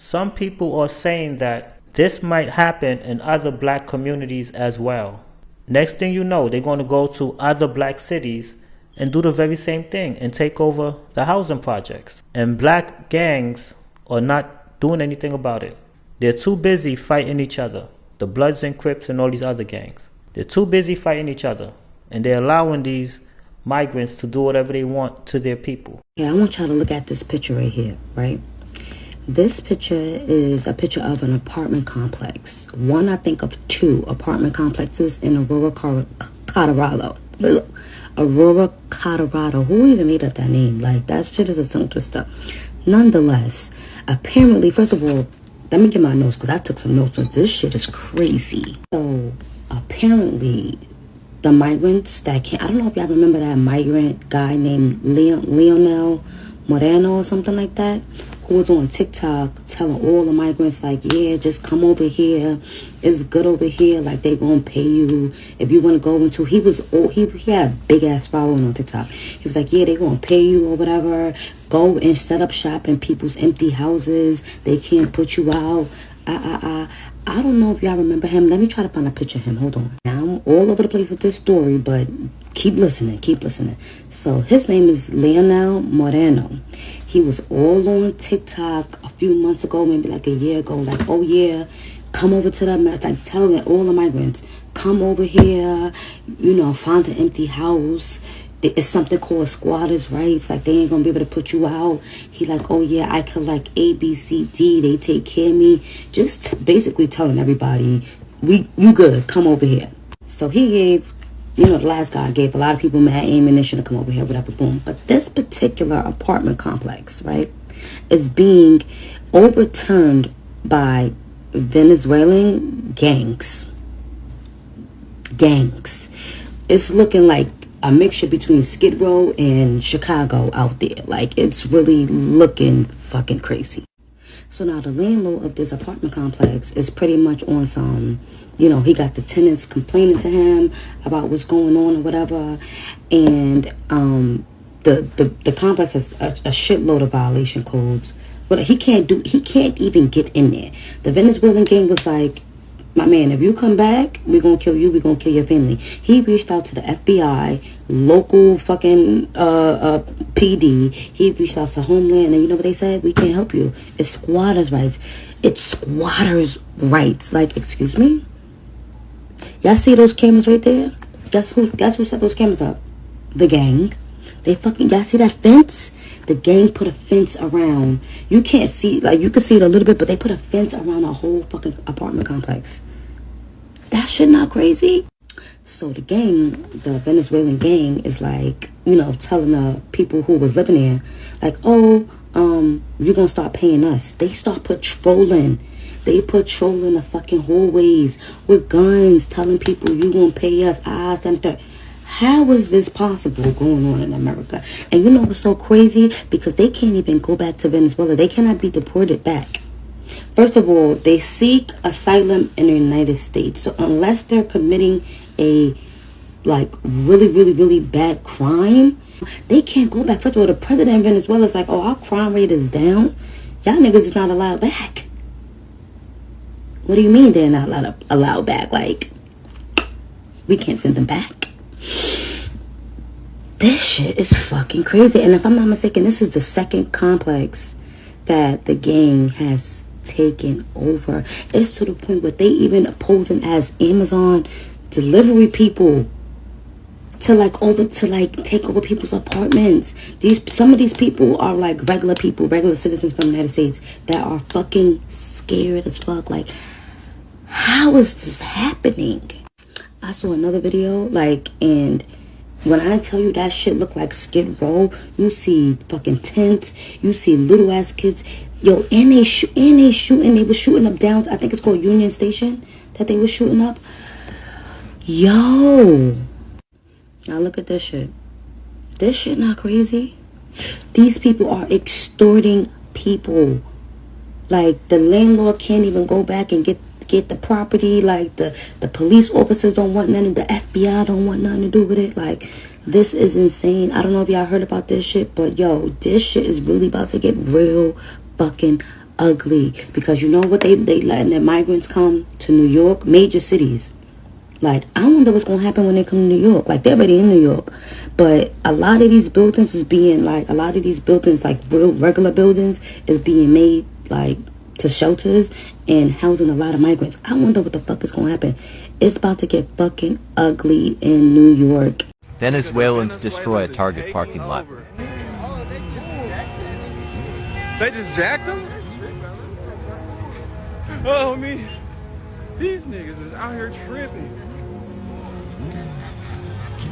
Some people are saying that this might happen in other black communities as well. Next thing you know, they're going to go to other black cities and do the very same thing and take over the housing projects. And black gangs are not doing anything about it. They're too busy fighting each other. The Bloods and Crips and all these other gangs. They're too busy fighting each other. And they're allowing these migrants to do whatever they want to their people. Yeah, I want y'all to look at this picture right here, right? This picture is a picture of an apartment complex. One, I think, of two apartment complexes in Aurora, Colorado. Aurora, Colorado. Who even made up that name? Like, that shit is a tongue twister. Nonetheless, apparently, first of all, let me get my notes because I took some notes on this shit is crazy. So, apparently, the migrants that came, I don't know if y'all remember that migrant guy named Leonel Moreno or something like that, who was on TikTok telling all the migrants, like, yeah, just come over here. It's good over here. Like, they gonna pay you if you want to go into. He had a big ass following on TikTok. He was like, yeah, they gonna pay you or whatever. Go and set up shop in people's empty houses. They can't put you out. I don't know if y'all remember him. Let me try to find a picture of him. Hold on. Now, I'm all over the place with this story, but keep listening. Keep listening. So, his name is Leonel Moreno. He was all on TikTok a few months ago, maybe like a year ago. Like, oh, yeah, come over to the America. Like, telling all the migrants, come over here, you know, find an empty house. It's something called squatters' rights. Like, they ain't gonna be able to put you out. He like, oh yeah, I collect A, B, C, D. They take care of me. Just basically telling everybody, you good. Come over here. So he gave, you know, the last guy gave a lot of people mad ammunition to come over here, whatever, boom. But this particular apartment complex, right, is being overturned by Venezuelan gangs. It's looking like a mixture between Skid Row and Chicago out there. Like, it's really looking fucking crazy. So now the landlord of this apartment complex is pretty much on some, you know, he got the tenants complaining to him about what's going on or whatever. And the complex has a shitload of violation codes. But he can't even get in there. The Venezuelan gang was like, my man, if you come back, we're going to kill you. We're going to kill your family. He reached out to the FBI, local fucking PD. He reached out to Homeland. And you know what they said? We can't help you. It's squatters' rights. It's squatters' rights. Like, excuse me? Y'all see those cameras right there? Guess who set those cameras up? The gang. Y'all see that fence? The gang put a fence around. You can't see, like, you can see it a little bit, but they put a fence around the whole fucking apartment complex. That shit not crazy? So the gang, the Venezuelan gang, is like, you know, telling the people who was living there, like, oh, you're gonna start paying us. They start patrolling. They patrolling the fucking hallways with guns, telling people you gonna pay us. How is this possible going on in America? And you know what's so crazy? Because they can't even go back to Venezuela. They cannot be deported back. First of all, they seek asylum in the United States. So unless they're committing a, like, really, really, really bad crime, they can't go back. First of all, the president of Venezuela is like, oh, our crime rate is down. Y'all niggas is not allowed back. What do you mean they're not allowed back? Like, we can't send them back. This shit is fucking crazy. And if I'm not mistaken, this is the second complex that the gang has taken over. It's to the point where they even posing as Amazon delivery people to take over people's apartments. Some of these people are like regular people, regular citizens from the United States that are fucking scared as fuck. Like, how is this happening? I saw another video, like, and when I tell you that shit look like Skid Row, you see fucking tents, you see little ass kids, yo, and they shooting. They were shooting up down, I think it's called Union Station, that they were shooting up. Yo, now look at this shit. This shit not crazy. These people are extorting people. Like, the landlord can't even go back and get the property. Like, the police officers don't want nothing. The FBI don't want nothing to do with it. Like, this is insane. I don't know if y'all heard about this shit, but yo, this shit is really about to get real fucking ugly. Because you know what, they letting their migrants come to New York, major cities. Like, I wonder what's going to happen when they come to New York. Like, they're already in New York. But a lot of these buildings is being, like, real regular buildings is being made, like, to shelters and housing a lot of migrants. I wonder what the fuck is going to happen. It's about to get fucking ugly in New York. Venezuelans destroy a Target parking lot. They just jacked them? Oh, me. These niggas is out here tripping.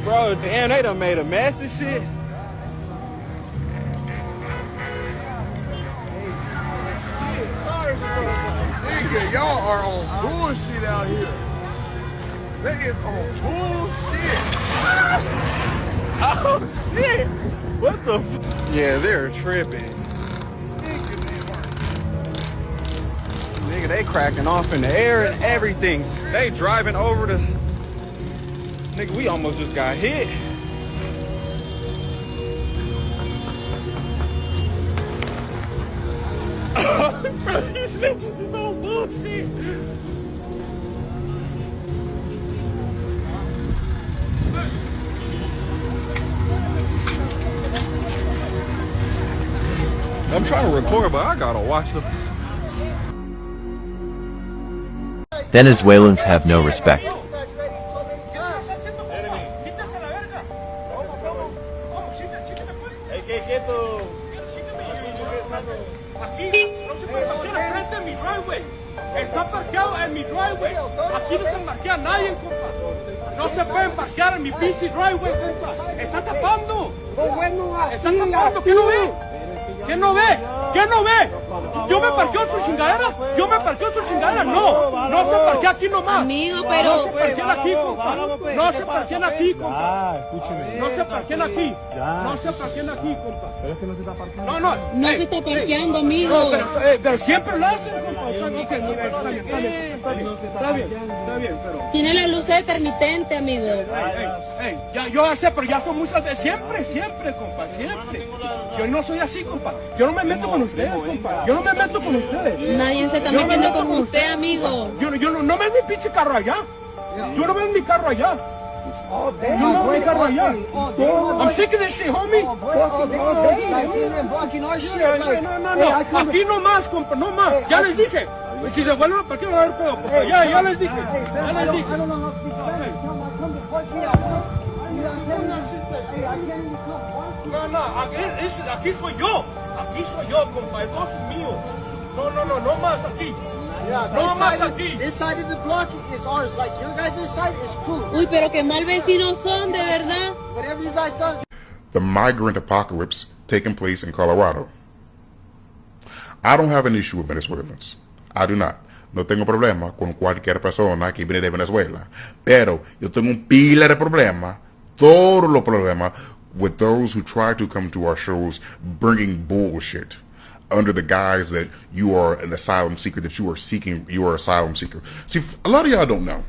Bro, damn, they done made a mess of shit. Nigga, y'all are on bullshit out here. They is on bullshit. Oh, shit. What the f? Yeah, they're tripping. Nigga, they cracking off in the air and everything. They driving over the... Nigga, we almost just got hit. Bro, these niggas is on bullshit. I'm trying to record, but I gotta watch the... Venezuelans have no respect. Está parqueado en mi driveway. Aquí no se parquea nadie, compa. No se pueden parquear en mi pinche driveway, compa. Está tapando. Está tapando. ¿Qué no ve? ¿Qué no ve? ¿Qué no ve? Yo me parqueo en su chingadera. Yo me parqueo en su chingadera. No. No se parquea aquí nomás. Amigo, pero... No se parquean aquí, compa. No se parquean aquí, compa. No se parquean aquí. No se parquean aquí, compa. Pero es que no se está parqueando. No se está parqueando, amigo. Pero siempre lo hacen, compa. Está bien, pero... Tiene la luz intermitente, amigo. Yo sé, pero ya son muchas veces. Siempre, compa, siempre. Yo no soy así, compa. Yo no me meto con ustedes, compa. Yo no me meto con ustedes. Nadie se está metiendo con usted, amigo. Yo no veo mi pinche carro allá. Yo no veo mi carro allá. Yo no veo mi carro allá. I'm sick of this shit, homie. No. Aquí no más, compa, no más. Ya les dije. Si se vuelven a parquear, a ver pedo, compa. Ya les dije. No, aquí soy yo. Aquí soy yo, compa. El dos es mío. No más aquí. No más aquí. This side of the block is ours. Like your guys' side is cool. Uy, pero qué mal vecinos son, de verdad. Whatever you guys done. The migrant apocalypse taking place in Colorado. I don't have an issue with Venezuelans. I do not. No tengo problema con cualquier persona que viene de Venezuela. Pero yo tengo un pila de problemas, todos los problemas, with those who try to come to our shows bringing bullshit under the guise that you are an asylum seeker, that you are an asylum seeker. See, a lot of y'all don't know.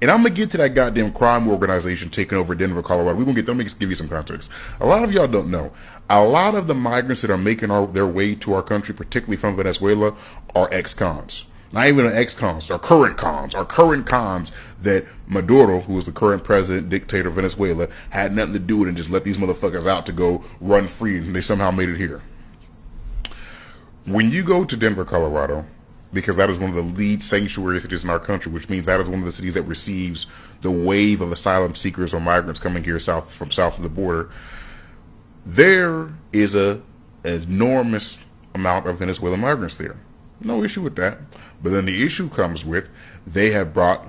And I'm going to get to that goddamn crime organization taking over Denver, Colorado. Let me give you some context. A lot of y'all don't know. A lot of the migrants that are making their way to our country, particularly from Venezuela, are ex-cons. Not even ex-cons, they're current cons. Are current cons that Maduro, who is the current president, dictator of Venezuela, had nothing to do with and just let these motherfuckers out to go run free, and they somehow made it here. When you go to Denver, Colorado, because that is one of the lead sanctuary cities in our country, which means that is one of the cities that receives the wave of asylum seekers or migrants coming here from south of the border, there is an enormous amount of Venezuelan migrants there. No issue with that. But then the issue comes with they have brought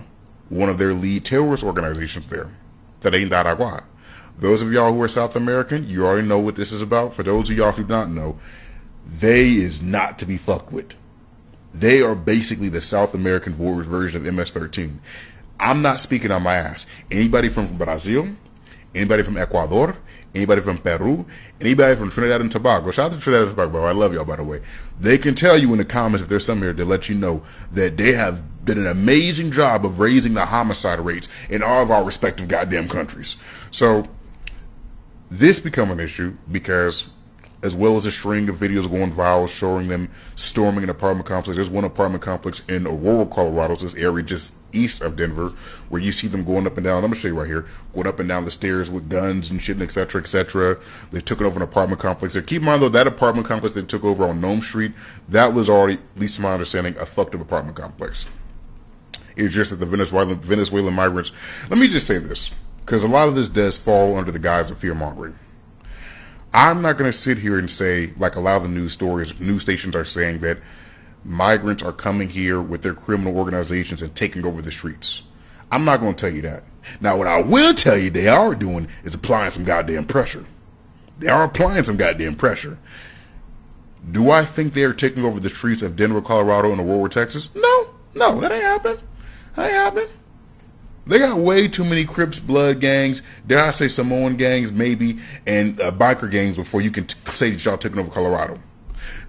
one of their lead terrorist organizations there, that ain't Daragua. Those of y'all who are South American, you already know what this is about. For those of y'all who don't know, they is not to be fucked with. They are basically the South American version of MS-13. I'm not speaking on my ass. Anybody from Brazil, anybody from Ecuador, anybody from Peru, anybody from Trinidad and Tobago. Shout out to Trinidad and Tobago. I love y'all, by the way. They can tell you in the comments if there's some here to let you know that they have done an amazing job of raising the homicide rates in all of our respective goddamn countries. So this become an issue because as well as a string of videos going viral showing them storming an apartment complex. There's one apartment complex in Aurora, Colorado, this area just east of Denver, where you see them going up and down. I'm gonna show you right here, going up and down the stairs with guns and shit, and etc., etc. They took over an apartment complex there. Keep in mind though, that apartment complex they took over on Nome Street, that was already, at least to my understanding, a fucked up apartment complex. It's just that the Venezuelan migrants. Let me just say this, because a lot of this does fall under the guise of fear mongering. I'm not going to sit here and say, like a lot of the news stations are saying, that migrants are coming here with their criminal organizations and taking over the streets. I'm not going to tell you that. Now, what I will tell you they are doing is applying some goddamn pressure. They are applying some goddamn pressure. Do I think they are taking over the streets of Denver, Colorado, and Aurora, Texas? No, that ain't happening. That ain't happening. They got way too many Crips, Blood gangs, dare I say Samoan gangs, maybe, and biker gangs before you can say that y'all taking over Colorado.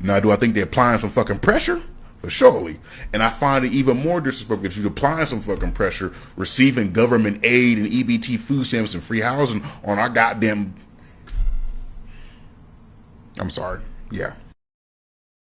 Now, do I think they're applying some fucking pressure? For surely. And I find it even more disrespectful that you're applying some fucking pressure, receiving government aid and EBT food stamps and free housing on our goddamn... I'm sorry. Yeah.